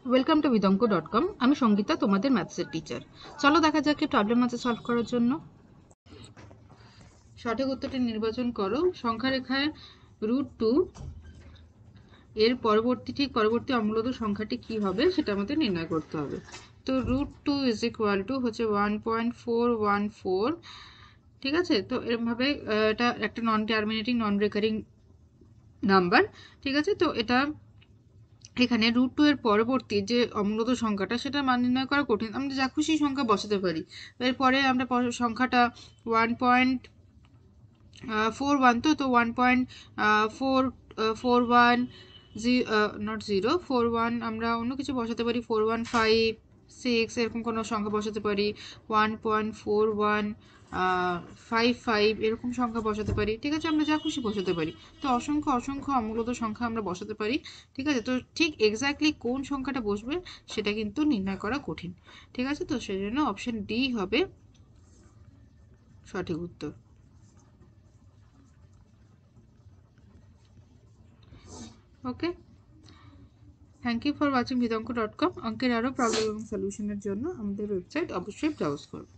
Welcome to vidamko.com। আমি সঙ্গীতা, তোমাদের ম্যাথসের teacher. চলো দেখা যাক কি প্রবলেম আছে সলভ করার জন্য। সঠিক উত্তরটি নির্বাচন করো। সংখ্যা রেখায় √2 এর পরবর্তী অমূলত সংখ্যাটি কি হবে সেটা আমাদের নির্ণয় করতে হবে। তো √2 = হচ্ছে 1.414। ঠিক আছে, তো এরকমভাবে এটা একটা নন টার্মিনেটিং নন রেকারিং নাম্বার। ঠিক আছে, তো এটা এখানে √2 এর পরবর্তী যে অমূলত সংখ্যাটা সেটা মান নির্ণয় করা কঠিন। আমরা যা খুশি সংখ্যা বসাতে পারি। এরপরে আমরা সংখ্যাটা 1.41, তো 1.441 নট 041, আমরা অন্য কিছু বসাতে পারি। 4156 এরকম কোনো সংখ্যা বসাতে পারি। 1.4155 এরকম সংখ্যা বসাতে পারি। ঠিক আছে, আমরা যা খুশি বসাতে পারি। তো অসংখ্য অসংখ্য অমূলত সংখ্যা আমরা বসাতে পারি। ঠিক আছে, তো ঠিক এক্স্যাক্টলি কোন সংখ্যাটা বসবে সেটা কিন্তু নির্ণয় করা কঠিন। ঠিক আছে, তো সেই জন্য অপশন ডি হবে সঠিক উত্তর। Okay, thank you for watching vidamko.com। অঙ্কের আরও প্রবলেম এবং সলিউশনের জন্য আমাদের ওয়েবসাইট অবশ্যই ব্রাউজ করুন।